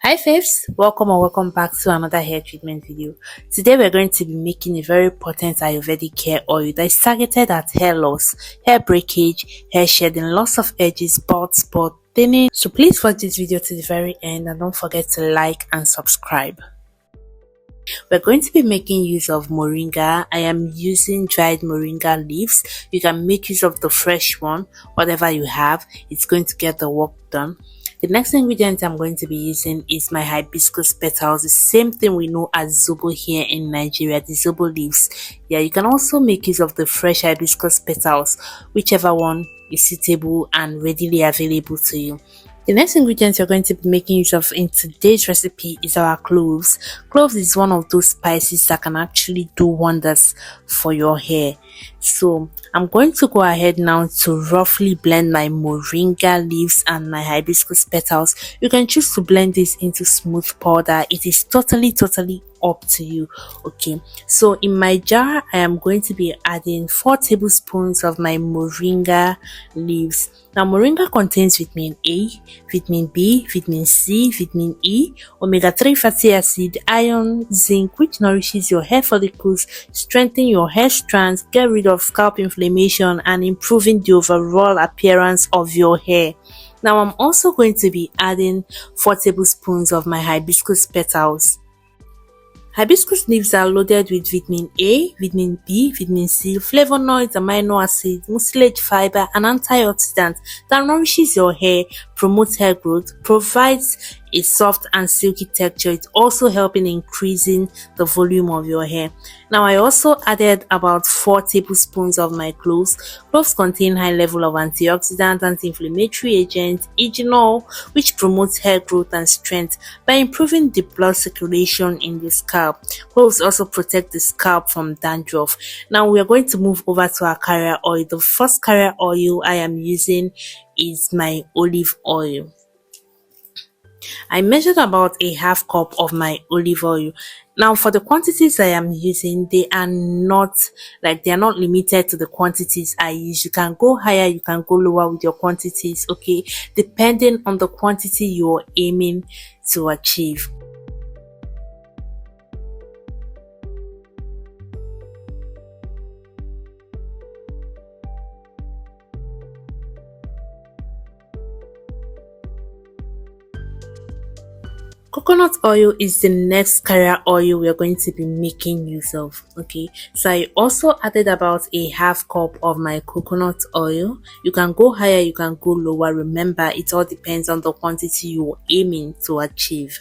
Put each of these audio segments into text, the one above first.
Hi faves, welcome or welcome back to another hair treatment video. Today we're going to be making a very potent Ayurvedic hair oil that is targeted at hair loss, hair breakage, hair shedding, loss of edges, bald spot, thinning. So please watch this video to the very end and don't forget to like and subscribe. We're going to be making use of Moringa. I am using dried Moringa leaves. You can make use of the fresh one, whatever you have. It's going to get the work done. The next ingredient I'm going to be using is my hibiscus petals, the same thing we know as zobo here in Nigeria, the zobo leaves. Yeah, you can also make use of the fresh hibiscus petals, whichever one is suitable and readily available to you. The next ingredient you're going to be making use of in today's recipe is our cloves. Cloves is one of those spices that can actually do wonders for your hair. So I'm going to go ahead now to roughly blend my moringa leaves and my hibiscus petals. You can choose to blend this into smooth powder. It is totally up to you. Okay, so in my jar I am going to be adding 4 tablespoons of my moringa leaves. Now moringa contains vitamin A, vitamin B, vitamin C, vitamin E, omega-3 fatty acid, iron, zinc, which nourishes your hair follicles, strengthen your hair strands, get rid of scalp inflammation and improving the overall appearance of your hair. Now I'm also going to be adding 4 tablespoons of my hibiscus petals. Hibiscus leaves are loaded with vitamin A, vitamin B, vitamin C, flavonoids, amino acids, mucilage fiber, and antioxidants that nourishes your hair, promotes hair growth, provides a soft and silky texture. It's also helping increasing the volume of your hair. Now I also added about 4 tablespoons of my cloves. Cloves contain high level of antioxidant, anti-inflammatory agent, eugenol, which promotes hair growth and strength by improving the blood circulation in the scalp. Cloves also protect the scalp from dandruff. Now we are going to move over to our carrier oil. The first carrier oil I am using is my olive oil. I measured about a half cup of my olive oil. Now for the quantities I am using, they are not limited to the quantities I use. You can go higher, you can go lower with your quantities, okay, depending on the quantity you're aiming to achieve. Coconut oil is the next carrier oil we are going to be making use of. Okay, so I also added about a half cup of my coconut oil. You can go higher, you can go lower. Remember, it all depends on the quantity you're aiming to achieve.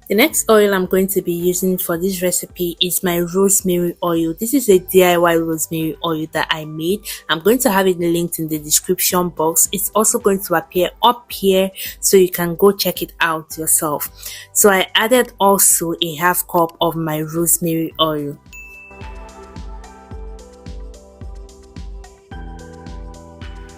The next oil I'm going to be using for this recipe is my rosemary oil. This is a DIY rosemary oil that I made. I'm going to have it linked in the description box. It's also going to appear up here so you can go check it out yourself. So I added also a half cup of my rosemary oil.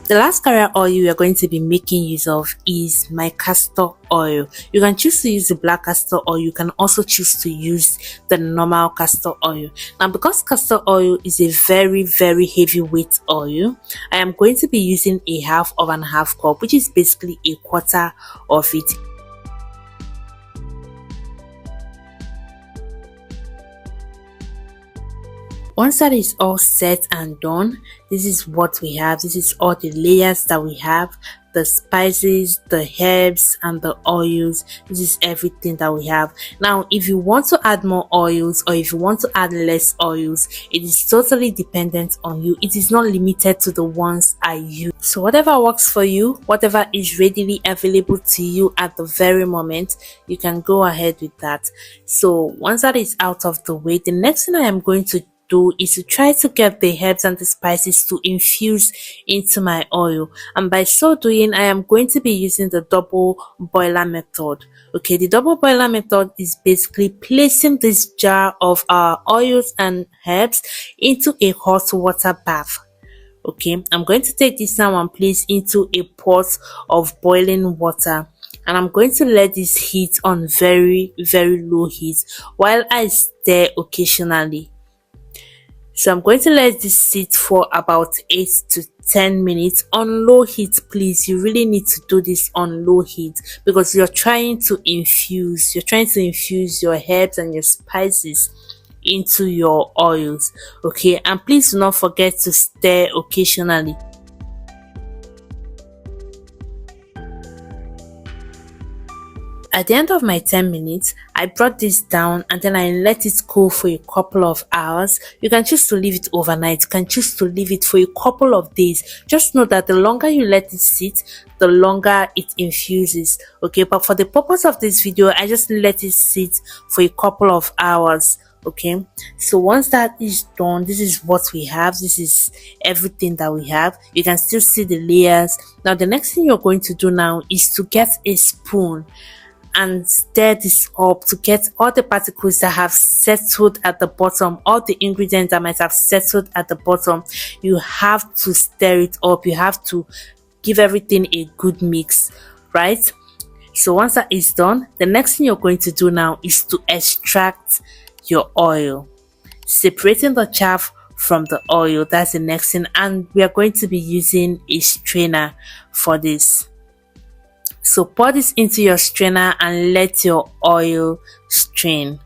The last carrier oil we are going to be making use of is my castor oil. You can choose to use the black castor oil. You can also choose to use the normal castor oil. Now because castor oil is a very heavyweight oil, I am going to be using a half cup, which is basically a quarter of it. Once that is all set and done, this is what we have. This is all the layers that we have, the spices, the herbs, and the oils. This is everything that we have. Now if you want to add more oils or if you want to add less oils, it is totally dependent on you. It is not limited to the ones I use. So whatever works for you, whatever is readily available to you at the very moment, you can go ahead with that. So once that is out of the way, the next thing I am going to do is to try to get the herbs and the spices to infuse into my oil, and by so doing I am going to be using the double boiler method. Okay, the double boiler method is basically placing this jar of our oils and herbs into a hot water bath. Okay, I'm going to take this now and place into a pot of boiling water. and I'm going to let this heat on very, very low heat while I stir occasionally. So I'm going to let this sit for about 8 to 10 minutes on low heat. Please, you really need to do this on low heat because you're trying to infuse your herbs and your spices into your oils. Okay, and please do not forget to stir occasionally. At the end of my 10 minutes, I brought this down and then I let it cool for a couple of hours. You can choose to leave it overnight. You can choose to leave it for a couple of days. Just know that the longer you let it sit, the longer it infuses. Okay, but for the purpose of this video, I just let it sit for a couple of hours. Okay, so once that is done, this is what we have. This is everything that we have. You can still see the layers. Now the next thing you're going to do now is to get a spoon and stir this up to get all the particles that have settled at the bottom, all the ingredients that might have settled at the bottom. You have to stir it up. You have to give everything a good mix, right? So once that is done, the next thing you're going to do now is to extract your oil, separating the chaff from the oil. That's the next thing, and we are going to be using a strainer for this. So pour this into your strainer and let your oil strain.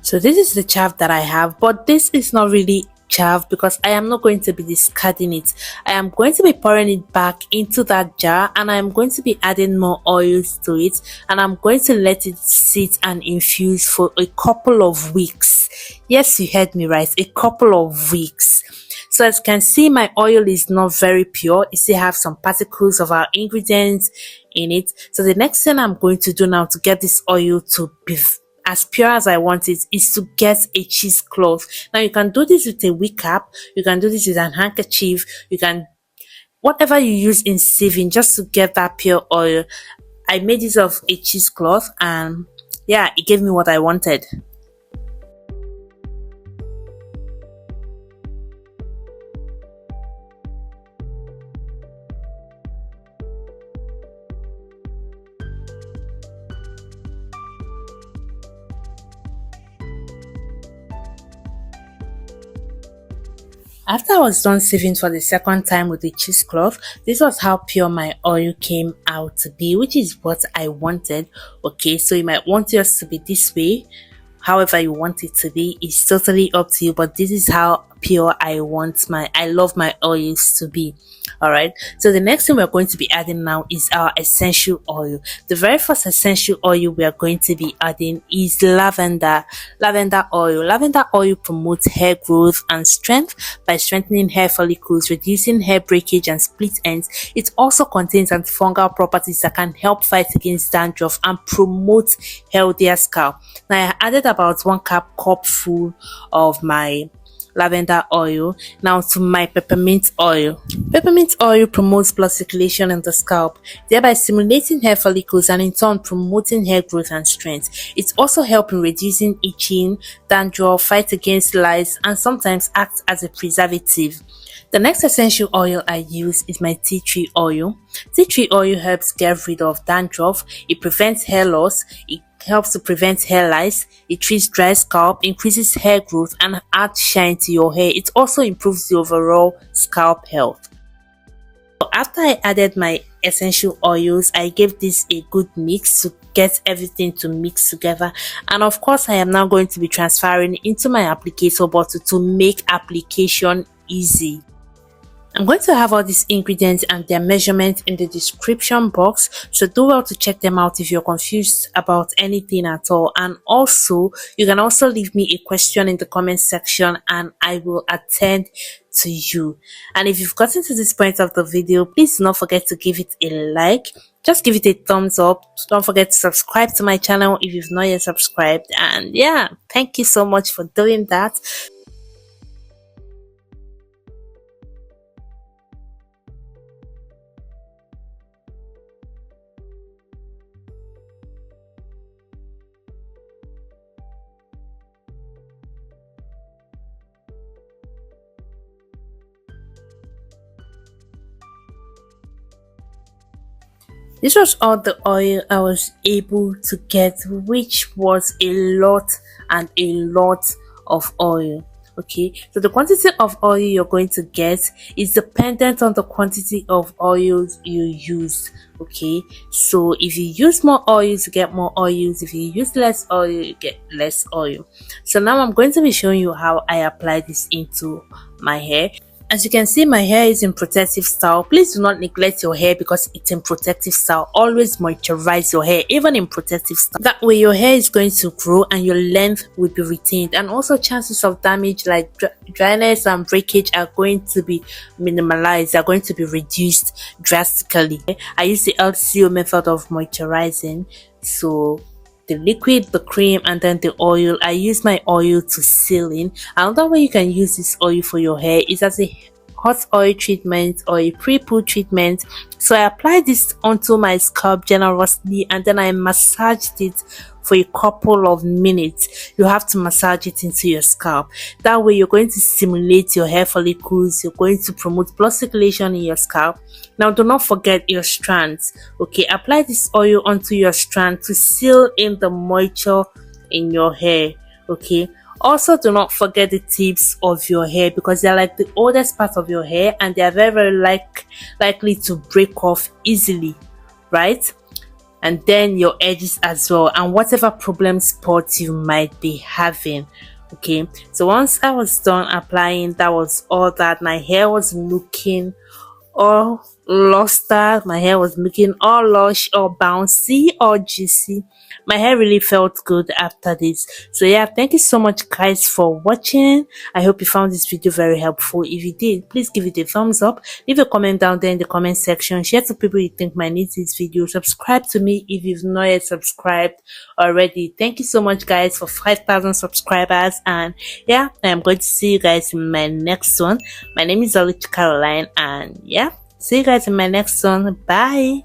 So this is the chaff that I have, but this is not really chaff because I am not going to be discarding it. I am going to be pouring it back into that jar and I am going to be adding more oils to it, and I'm going to let it sit and infuse for a couple of weeks. Yes, you heard me right, a couple of weeks. So as you can see, my oil is not very pure. It still have some particles of our ingredients in it. So the next thing I'm going to do now to get this oil to be as pure as I want it is to get a cheesecloth. Now you can do this with a wig cap, you can do this with an handkerchief, you can whatever you use in sieving just to get that pure oil. I made use of a cheesecloth and yeah, it gave me what I wanted. After I was done sieving for the second time with the cheesecloth, this was how pure my oil came out to be, which is what I wanted. Okay, so you might want yours to be this way. However you want it to be, it's totally up to you, but this is how pure I love my oils to be. Alright, so the next thing we're going to be adding now is our essential oil. The very first essential oil we are going to be adding is lavender oil. Lavender oil promotes hair growth and strength by strengthening hair follicles, reducing hair breakage and split ends. It also contains antifungal properties that can help fight against dandruff and promote healthier scalp. Now I added about 1 cup full of my lavender oil. Now to my peppermint oil. Peppermint oil promotes blood circulation in the scalp, thereby stimulating hair follicles and in turn promoting hair growth and strength. It also helps in reducing itching, dandruff, fight against lice, and sometimes acts as a preservative. The next essential oil I use is my tea tree oil. Tea tree oil helps get rid of dandruff, it prevents hair loss, it helps to prevent hair lice, it treats dry scalp, increases hair growth, and adds shine to your hair. It also improves the overall scalp health. So after I added my essential oils, I gave this a good mix to get everything to mix together, and of course I am now going to be transferring into my applicator bottle to make application easy. I'm going to have all these ingredients and their measurements in the description box, so do well to check them out if you're confused about anything at all. And also, you can also leave me a question in the comment section and I will attend to you. And if you've gotten to this point of the video, please do not forget to give it a like. Just give it a thumbs up. Don't forget to subscribe to my channel if you've not yet subscribed. And yeah, thank you so much for doing that. This was all the oil I was able to get, which was a lot and a lot of oil. Okay, so the quantity of oil you're going to get is dependent on the quantity of oils you use. Okay, so if you use more oils, you get more oils. If you use less oil, you get less oil. So now I'm going to be showing you how I apply this into my hair. As you can see, my hair is in protective style. Please do not neglect your hair because it's in protective style. Always moisturize your hair, even in protective style. That way your hair is going to grow and your length will be retained. And also chances of damage like dryness and breakage are going to be minimalized. They are going to be reduced drastically. I use the LCO method of moisturizing. So the liquid, the cream, and then the oil. I use my oil to seal in. Another way you can use this oil for your hair is as a hot oil treatment or a pre-poo treatment. So I apply this onto my scalp generously and then I massaged it for a couple of minutes. You have to massage it into your scalp. That way you're going to stimulate your hair follicles. You're going to promote blood circulation in your scalp. Now do not forget your strands. Okay, apply this oil onto your strand to seal in the moisture in your hair. Okay, also do not forget the tips of your hair because they're like the oldest part of your hair and they are very likely to break off easily, right? And then your edges as well, and whatever problem spots you might be having. Okay, so once I was done applying, that was all that. My hair was looking all luster, my hair was looking all lush or bouncy or juicy. My hair really felt good after this. So yeah, thank you so much guys for watching. I hope you found this video very helpful. If you did, please give it a thumbs up, leave a comment down there in the comment section, share to people you think might need this video, subscribe to me if you've not yet subscribed already. Thank you so much guys for 5,000 subscribers, and yeah, I'm going to see you guys in my next one. My name is Caroline, and yeah, see you guys in my next one. Bye.